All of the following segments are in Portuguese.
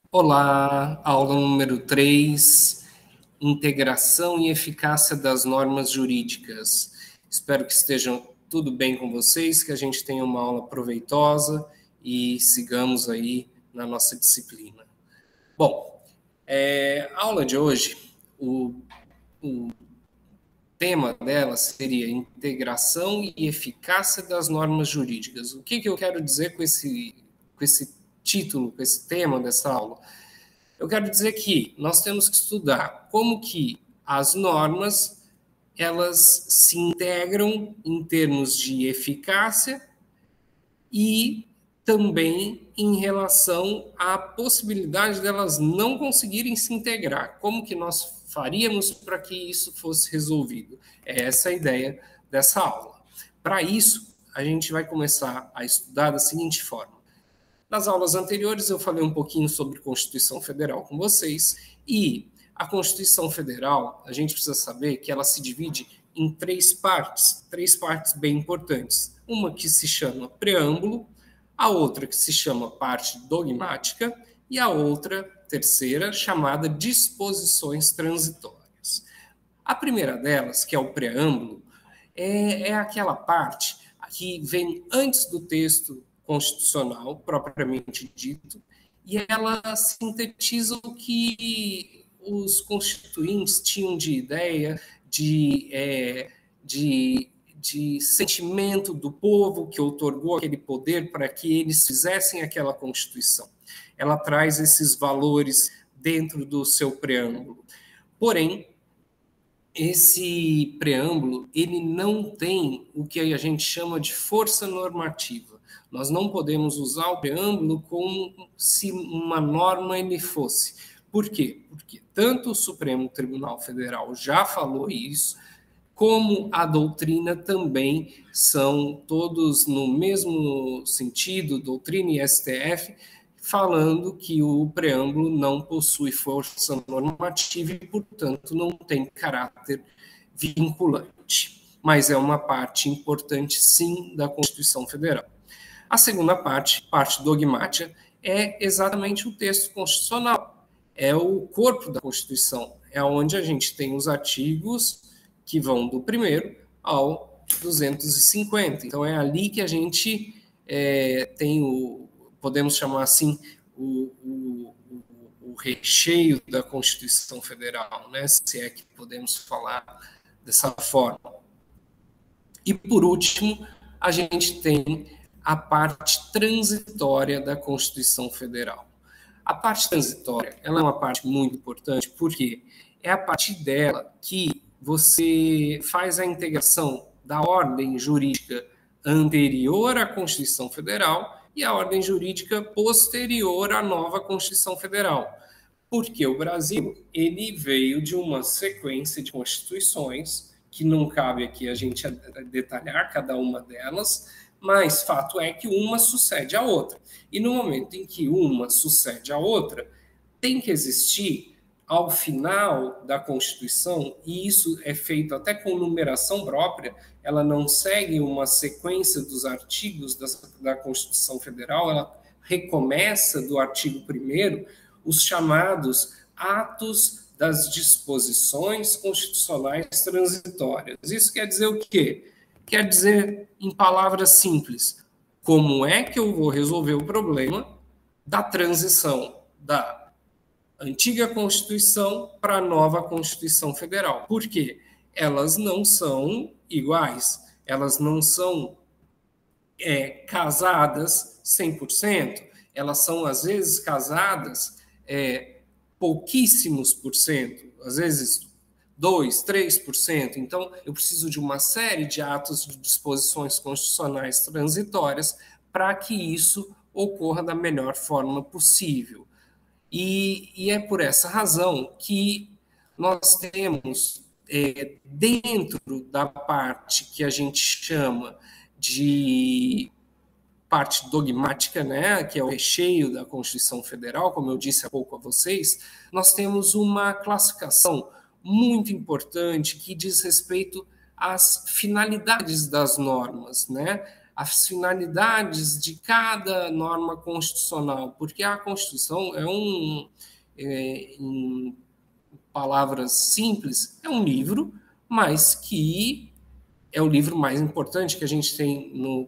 Olá, aula número 3, integração e eficácia das normas jurídicas. Espero que estejam tudo bem com vocês, que a gente tenha uma aula proveitosa e sigamos aí na nossa disciplina. Bom, a aula de hoje, o tema dela seria integração e eficácia das normas jurídicas. O que eu quero dizer com esse título, com esse tema dessa aula? Eu quero dizer que nós temos que estudar como que as normas elas se integram em termos de eficácia e também em relação à possibilidade delas não conseguirem se integrar. Como que nós faríamos para que isso fosse resolvido? É essa a ideia dessa aula. Para isso, a gente vai começar a estudar da seguinte forma. Nas aulas anteriores, eu falei um pouquinho sobre Constituição Federal com vocês, e a Constituição Federal, a gente precisa saber que ela se divide em três partes bem importantes. Uma que se chama preâmbulo, a outra que se chama parte dogmática, e a outra, terceira, chamada disposições transitórias. A primeira delas, que é o preâmbulo, é aquela parte que vem antes do texto constitucional, propriamente dito, e ela sintetiza o que os constituintes tinham de ideia, de sentimento do povo que outorgou aquele poder para que eles fizessem aquela Constituição. Ela traz esses valores dentro do seu preâmbulo. Porém, esse preâmbulo, ele não tem o que a gente chama de força normativa. Nós não podemos usar o preâmbulo como se uma norma ele fosse. Por quê? Porque tanto o Supremo Tribunal Federal já falou isso, como a doutrina também são todos no mesmo sentido, doutrina e STF, falando que o preâmbulo não possui força normativa e, portanto, não tem caráter vinculante. Mas é uma parte importante, sim, da Constituição Federal. A segunda parte, parte dogmática, é exatamente o texto constitucional. É o corpo da Constituição. É onde a gente tem os artigos que vão do 1º ao 250. Então, é ali que a gente tem podemos chamar assim, o recheio da Constituição Federal, né? Se é que podemos falar dessa forma. E, por último, a gente tem a parte transitória da Constituição Federal. A parte transitória, ela é uma parte muito importante, porque é a partir dela que você faz a integração da ordem jurídica anterior à Constituição Federal e a ordem jurídica posterior à nova Constituição Federal. Porque o Brasil ele veio de uma sequência de constituições, que não cabe aqui a gente detalhar cada uma delas, mas fato é que uma sucede à outra. E no momento em que uma sucede à outra, tem que existir, ao final da Constituição, e isso é feito até com numeração própria, ela não segue uma sequência dos artigos da Constituição Federal, ela recomeça do artigo 1º, os chamados atos das disposições constitucionais transitórias. Isso quer dizer o quê? Quer dizer, em palavras simples, como é que eu vou resolver o problema da transição da antiga Constituição para a nova Constituição Federal. Por quê? Elas não são iguais, elas não são casadas 100%, elas são, às vezes, casadas pouquíssimos por cento, às vezes 2%, 3%. Então, eu preciso de uma série de atos de disposições constitucionais transitórias para que isso ocorra da melhor forma possível. E é por essa razão que nós temos, dentro da parte que a gente chama de parte dogmática, né, que é o recheio da Constituição Federal, como eu disse há pouco a vocês, nós temos uma classificação muito importante que diz respeito às finalidades das normas, né? as finalidades de cada norma constitucional, porque a Constituição em palavras simples, é um livro, mas que é o livro mais importante que a gente tem no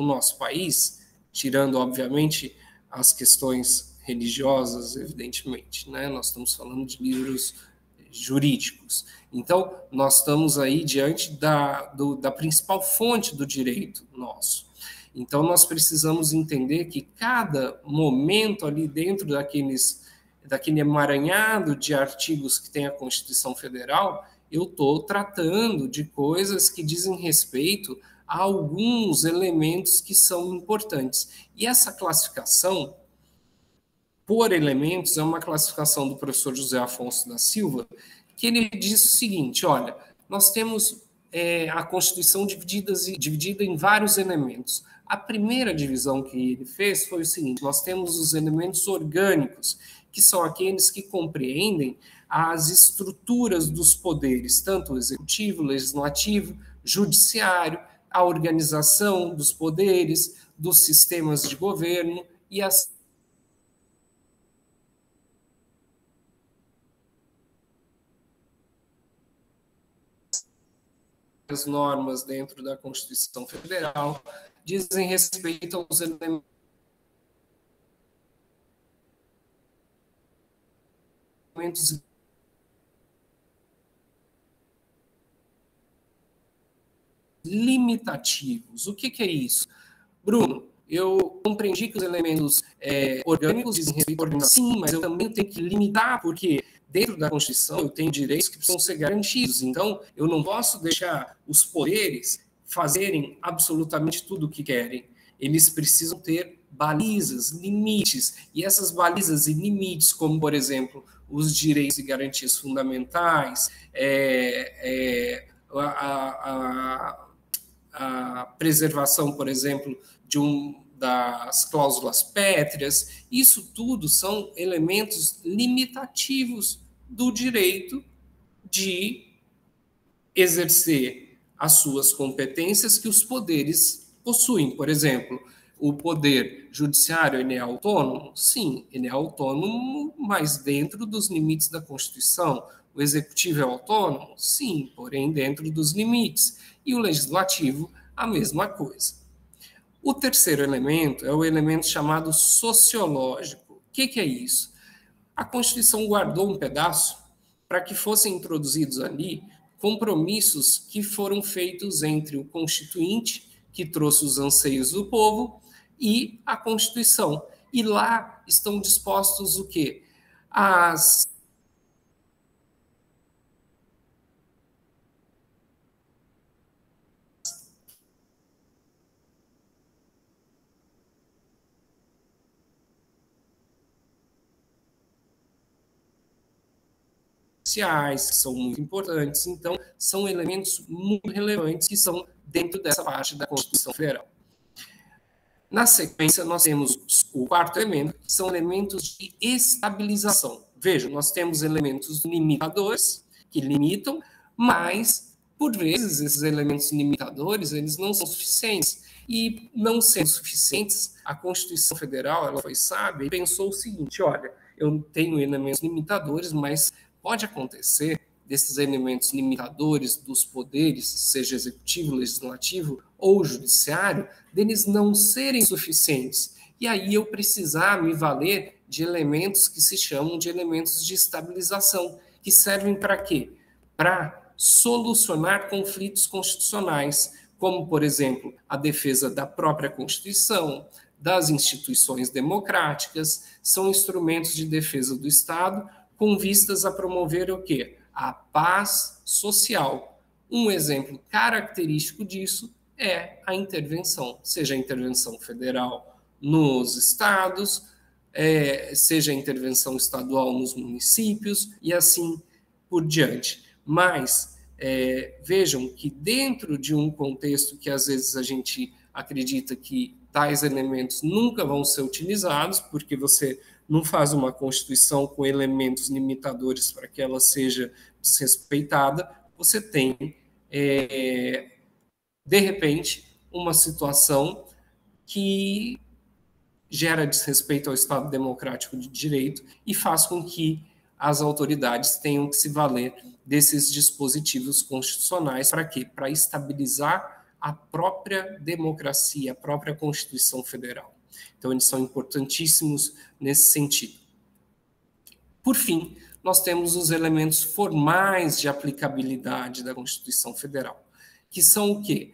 nosso país, tirando, obviamente, as questões religiosas, evidentemente, né? Nós estamos falando de livros jurídicos. Então, nós estamos aí diante da principal fonte do direito nosso. Então, nós precisamos entender que cada momento ali dentro daquele emaranhado de artigos que tem a Constituição Federal, eu estou tratando de coisas que dizem respeito a alguns elementos que são importantes. E essa classificação por elementos é uma classificação do professor José Afonso da Silva, que ele diz o seguinte: olha, nós temos a Constituição dividida em vários elementos. A primeira divisão que ele fez foi o seguinte: nós temos os elementos orgânicos, que são aqueles que compreendem as estruturas dos poderes, tanto o executivo, legislativo, judiciário, a organização dos poderes, dos sistemas de governo e as normas dentro da Constituição Federal dizem respeito aos elementos limitativos. O que é isso? Bruno, eu compreendi que os elementos orgânicos dizem respeito à organização, sim, mas eu também tenho que limitar, porque dentro da Constituição eu tenho direitos que precisam ser garantidos. Então, eu não posso deixar os poderes fazerem absolutamente tudo o que querem. Eles precisam ter balizas, limites. E essas balizas e limites, como, por exemplo, os direitos e garantias fundamentais, a preservação, por exemplo, das cláusulas pétreas, isso tudo são elementos limitativos do direito de exercer as suas competências que os poderes possuem. Por exemplo, o poder judiciário, ele é autônomo? Sim, ele é autônomo, mas dentro dos limites da Constituição. O executivo é autônomo? Sim, porém dentro dos limites. E o legislativo, a mesma coisa. O terceiro elemento é o elemento chamado sociológico. O que é isso? A Constituição guardou um pedaço para que fossem introduzidos ali compromissos que foram feitos entre o Constituinte, que trouxe os anseios do povo, e a Constituição. E lá estão dispostos o quê? As sociais, que são muito importantes. Então, são elementos muito relevantes que estão dentro dessa parte da Constituição Federal. Na sequência, nós temos o quarto elemento, que são elementos de estabilização. Vejam, nós temos elementos limitadores, que limitam, mas, por vezes, esses elementos limitadores, eles não são suficientes. E, não sendo suficientes, a Constituição Federal, ela foi sábia e pensou o seguinte: olha, eu tenho elementos limitadores, mas pode acontecer desses elementos limitadores dos poderes, seja executivo, legislativo ou judiciário, deles não serem suficientes. E aí eu precisar me valer de elementos que se chamam de elementos de estabilização, que servem para quê? Para solucionar conflitos constitucionais, como, por exemplo, a defesa da própria Constituição, das instituições democráticas, são instrumentos de defesa do Estado com vistas a promover o quê? A paz social. Um exemplo característico disso é a intervenção, seja a intervenção federal nos estados, seja a intervenção estadual nos municípios e assim por diante. Mas vejam que dentro de um contexto que às vezes a gente acredita que tais elementos nunca vão ser utilizados, porque você não faz uma Constituição com elementos limitadores para que ela seja desrespeitada, você tem, de repente, uma situação que gera desrespeito ao Estado democrático de direito e faz com que as autoridades tenham que se valer desses dispositivos constitucionais para quê? Para estabilizar a própria democracia, a própria Constituição Federal. Então, eles são importantíssimos nesse sentido. Por fim, nós temos os elementos formais de aplicabilidade da Constituição Federal, que são o quê?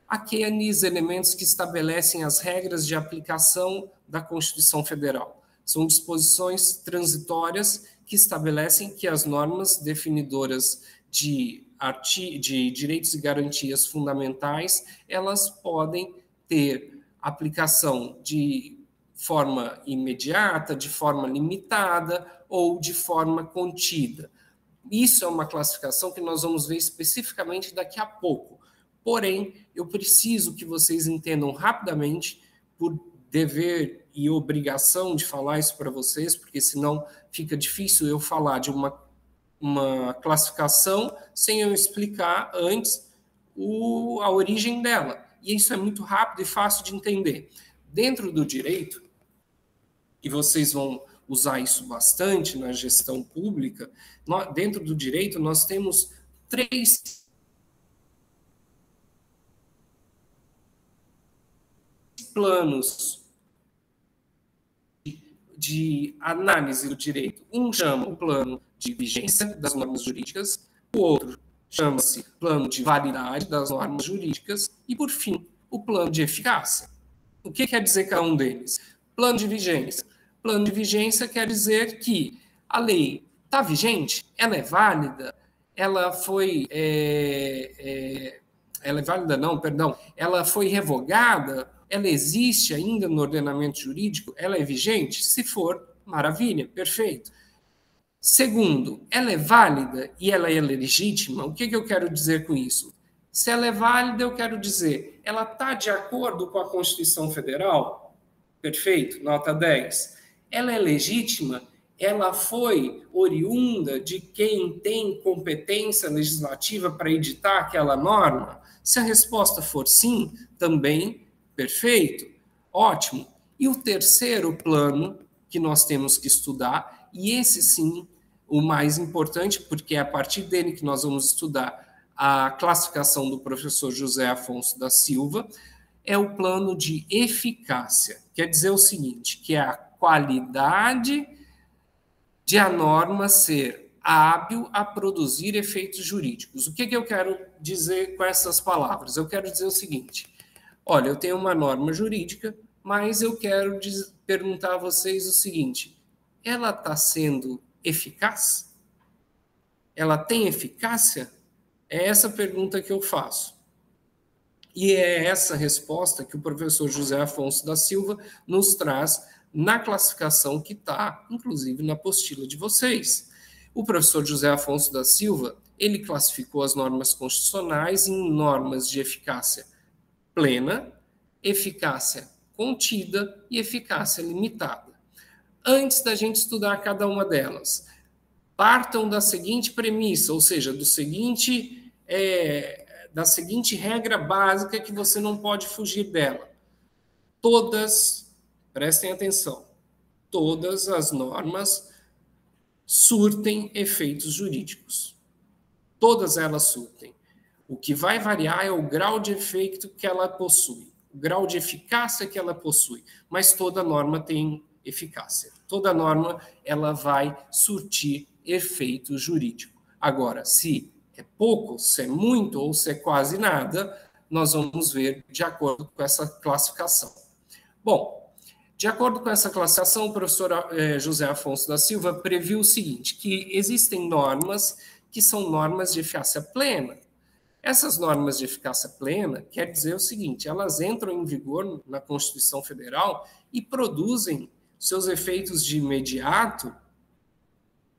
Aqueles elementos que estabelecem as regras de aplicação da Constituição Federal. São disposições transitórias que estabelecem que as normas definidoras de direitos e garantias fundamentais, elas podem ter aplicação de forma imediata, de forma limitada ou de forma contida. Isso é uma classificação que nós vamos ver especificamente daqui a pouco. Porém, eu preciso que vocês entendam rapidamente, por dever e obrigação de falar isso para vocês, porque senão fica difícil eu falar de uma classificação sem eu explicar antes a origem dela. E isso é muito rápido e fácil de entender. Dentro do direito, e vocês vão usar isso bastante na gestão pública, dentro do direito nós temos 3 planos de análise do direito. Um chama o plano de vigência das normas jurídicas, o outro chama-se plano de validade das normas jurídicas e, por fim, o plano de eficácia. O que quer dizer cada um deles? Plano de vigência. Plano de vigência quer dizer que a lei está vigente, ela é válida, ela foi... ela é válida não, perdão, ela foi revogada, ela existe ainda no ordenamento jurídico, ela é vigente? Se for, maravilha, perfeito. Segundo, ela é válida e ela é legítima? O que eu quero dizer com isso? Se ela é válida, eu quero dizer, ela está de acordo com a Constituição Federal? Perfeito, nota 10. Ela é legítima? Ela foi oriunda de quem tem competência legislativa para editar aquela norma? Se a resposta for sim, também perfeito, ótimo. E o terceiro plano que nós temos que estudar, e esse sim, o mais importante, porque é a partir dele que nós vamos estudar a classificação do professor José Afonso da Silva, é o plano de eficácia. Quer dizer o seguinte, que é a qualidade de a norma ser hábil a produzir efeitos jurídicos. O que eu quero dizer com essas palavras? Eu quero dizer o seguinte, olha, eu tenho uma norma jurídica, mas eu quero perguntar a vocês o seguinte, ela está sendo eficaz? Ela tem eficácia? É essa pergunta que eu faço. E é essa resposta que o professor José Afonso da Silva nos traz na classificação que está, inclusive, na apostila de vocês. O professor José Afonso da Silva, ele classificou as normas constitucionais em normas de eficácia plena, eficácia contida e eficácia limitada. Antes da gente estudar cada uma delas, partam da seguinte premissa, ou seja, da seguinte regra básica que você não pode fugir dela. Todas, prestem atenção, todas as normas surtem efeitos jurídicos. Todas elas surtem. O que vai variar é o grau de efeito que ela possui, o grau de eficácia que ela possui, mas toda norma tem eficácia. Toda norma ela vai surtir efeito jurídico. Agora, se é pouco, se é muito ou se é quase nada, nós vamos ver de acordo com essa classificação. Bom, de acordo com essa classificação, o professor José Afonso da Silva previu o seguinte, que existem normas que são normas de eficácia plena. Essas normas de eficácia plena quer dizer o seguinte, elas entram em vigor na Constituição Federal e produzem seus efeitos de imediato,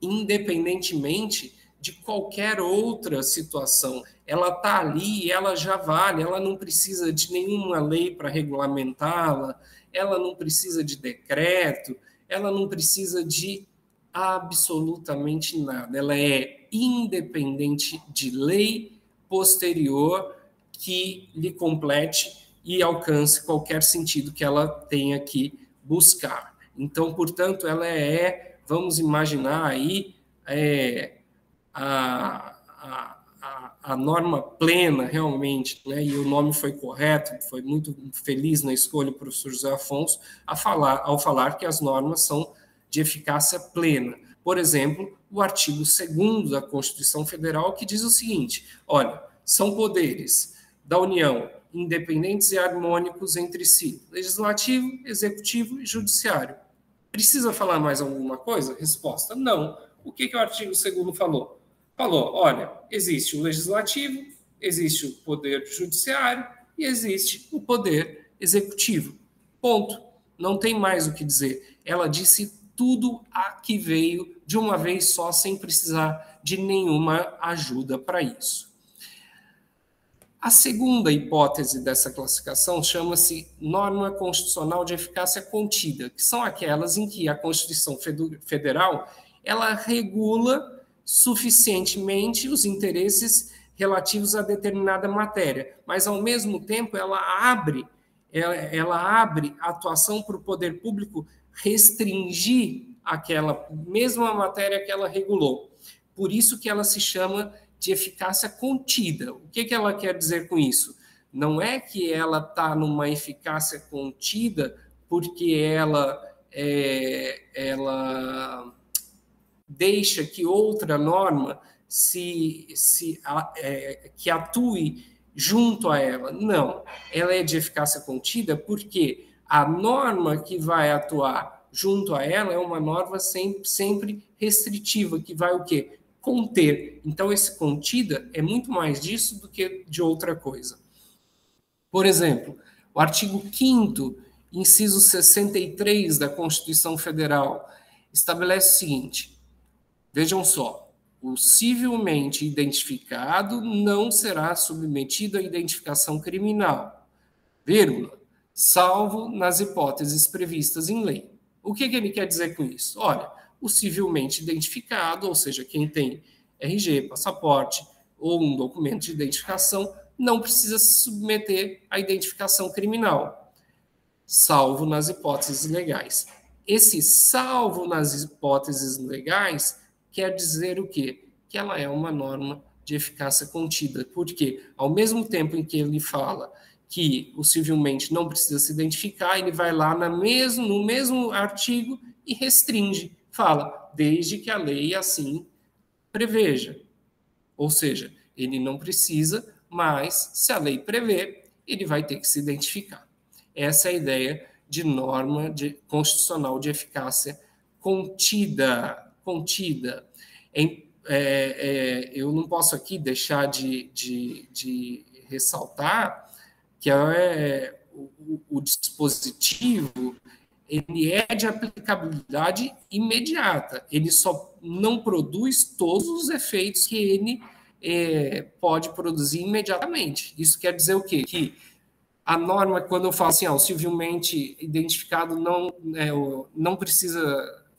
independentemente de qualquer outra situação. Ela está ali e ela já vale, ela não precisa de nenhuma lei para regulamentá-la, ela não precisa de decreto, ela não precisa de absolutamente nada. Ela é independente de lei posterior que lhe complete e alcance qualquer sentido que ela tenha que buscar. Então, portanto, ela vamos imaginar aí, a norma plena, realmente, né? E o nome foi correto, foi muito feliz na escolha o professor José Afonso, ao falar que as normas são de eficácia plena. Por exemplo, o artigo 2º da Constituição Federal, que diz o seguinte: olha, são poderes da União independentes e harmônicos entre si, legislativo, executivo e judiciário. Precisa falar mais alguma coisa? Resposta: não. O que o artigo 2º falou? Falou, olha, existe o legislativo, existe o poder judiciário e existe o poder executivo. Ponto. Não tem mais o que dizer. Ela disse tudo a que veio de uma vez só, sem precisar de nenhuma ajuda para isso. A segunda hipótese dessa classificação chama-se norma constitucional de eficácia contida, que são aquelas em que a Constituição Federal ela regula suficientemente os interesses relativos a determinada matéria, mas, ao mesmo tempo, ela abre a atuação para o poder público restringir aquela mesma matéria que ela regulou. Por isso que ela se chama de eficácia contida. O que ela quer dizer com isso? Não é que ela está numa eficácia contida porque ela deixa que outra norma que atue junto a ela. Não, ela é de eficácia contida porque a norma que vai atuar junto a ela é uma norma sempre restritiva, que vai o quê? Conter. Então, esse contida é muito mais disso do que de outra coisa. Por exemplo, o artigo 5º, inciso 63 da Constituição Federal, estabelece o seguinte: vejam só, o civilmente identificado não será submetido à identificação criminal, vírgula, salvo nas hipóteses previstas em lei. O que ele quer dizer com isso? Olha, o civilmente identificado, ou seja, quem tem RG, passaporte ou um documento de identificação, não precisa se submeter à identificação criminal, salvo nas hipóteses legais. Esse salvo nas hipóteses legais quer dizer o quê? Que ela é uma norma de eficácia contida, porque ao mesmo tempo em que ele fala que o civilmente não precisa se identificar, ele vai lá no mesmo artigo e restringe, fala, desde que a lei assim preveja. Ou seja, ele não precisa, mas se a lei prevê, ele vai ter que se identificar. Essa é a ideia de norma constitucional de eficácia contida. Eu não posso aqui deixar de ressaltar que o dispositivo ele é de aplicabilidade imediata, ele só não produz todos os efeitos que ele pode produzir imediatamente. Isso quer dizer o quê? Que a norma, quando eu falo assim, o civilmente identificado não precisa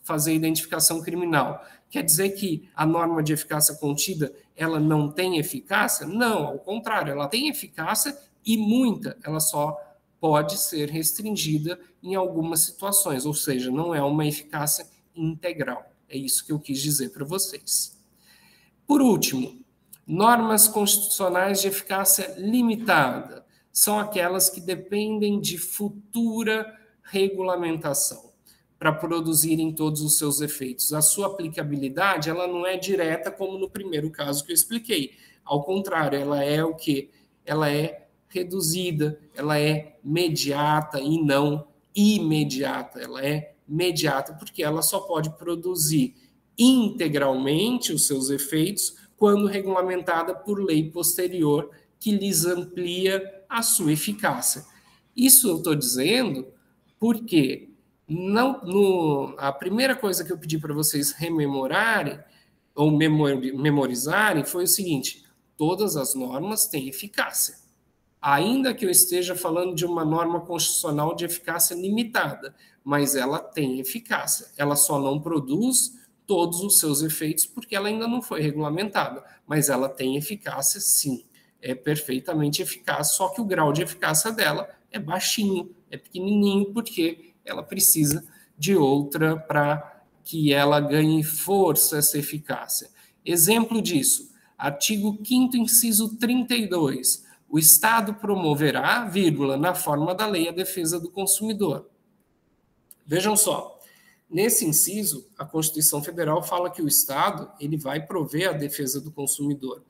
fazer identificação criminal, quer dizer que a norma de eficácia contida ela não tem eficácia? Não, ao contrário, ela tem eficácia e muita, ela só pode ser restringida em algumas situações, ou seja, não é uma eficácia integral. É isso que eu quis dizer para vocês. Por último, normas constitucionais de eficácia limitada são aquelas que dependem de futura regulamentação para produzirem todos os seus efeitos. A sua aplicabilidade ela não é direta como no primeiro caso que eu expliquei. Ao contrário, ela é o quê? Ela é reduzida, ela é mediata e não imediata. Ela é mediata porque ela só pode produzir integralmente os seus efeitos quando regulamentada por lei posterior que lhes amplia a sua eficácia. Isso eu estou dizendo porque a primeira coisa que eu pedi para vocês rememorarem ou memorizarem foi o seguinte: todas as normas têm eficácia. Ainda que eu esteja falando de uma norma constitucional de eficácia limitada, mas ela tem eficácia. Ela só não produz todos os seus efeitos porque ela ainda não foi regulamentada, mas ela tem eficácia sim. é perfeitamente eficaz, só que o grau de eficácia dela é baixinho, é pequenininho, porque ela precisa de outra para que ela ganhe força, essa eficácia. Exemplo disso, artigo 5º, inciso 32. O Estado promoverá, vírgula, na forma da lei, a defesa do consumidor. Vejam só, nesse inciso, a Constituição Federal fala que o Estado ele vai prover a defesa do consumidor.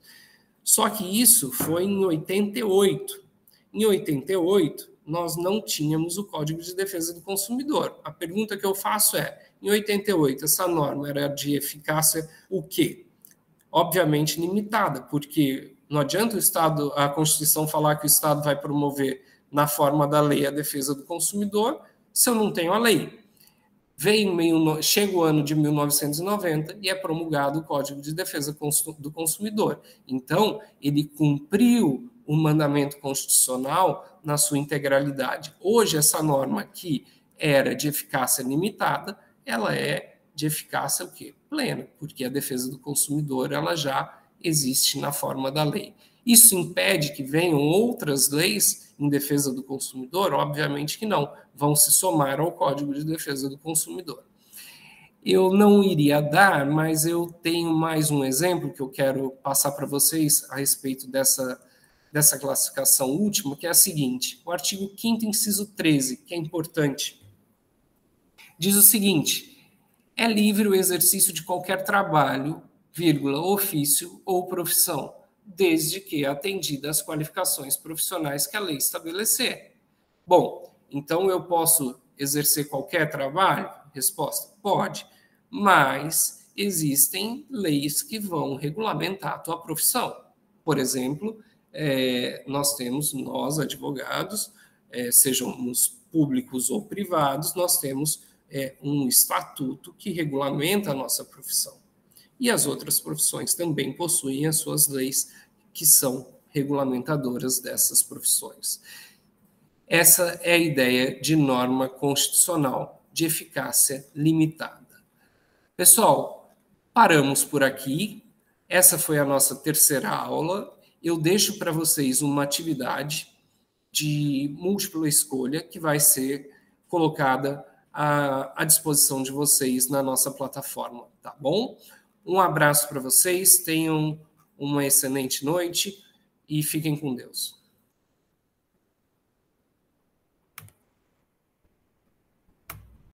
Só que isso foi em 88. Em 88, nós não tínhamos o Código de Defesa do Consumidor. A pergunta que eu faço é, em 88, essa norma era de eficácia o quê? Obviamente limitada, porque não adianta o Estado, a Constituição falar que o Estado vai promover na forma da lei a defesa do consumidor, se eu não tenho a lei. Chega o ano de 1990 e é promulgado o Código de Defesa do Consumidor. Então, ele cumpriu o mandamento constitucional na sua integralidade. Hoje, essa norma que era de eficácia limitada, ela é de eficácia o quê? Plena, porque a defesa do consumidor ela já existe na forma da lei. Isso impede que venham outras leis em defesa do consumidor? Obviamente que não, vão se somar ao Código de Defesa do Consumidor. Eu não iria dar, mas eu tenho mais um exemplo que eu quero passar para vocês a respeito dessa classificação última, que é a seguinte, o artigo 5º, inciso 13, que é importante, diz o seguinte, é livre o exercício de qualquer trabalho, vírgula, ofício ou profissão, desde que atendidas as qualificações profissionais que a lei estabelecer. Bom, então eu posso exercer qualquer trabalho? Resposta, pode, mas existem leis que vão regulamentar a tua profissão. Por exemplo, nós advogados, sejam públicos ou privados, nós temos um estatuto que regulamenta a nossa profissão. E as outras profissões também possuem as suas leis que são regulamentadoras dessas profissões. Essa é a ideia de norma constitucional de eficácia limitada. Pessoal, paramos por aqui. Essa foi a nossa terceira aula. Eu deixo para vocês uma atividade de múltipla escolha que vai ser colocada à disposição de vocês na nossa plataforma, tá bom? Um abraço para vocês, tenham uma excelente noite e fiquem com Deus.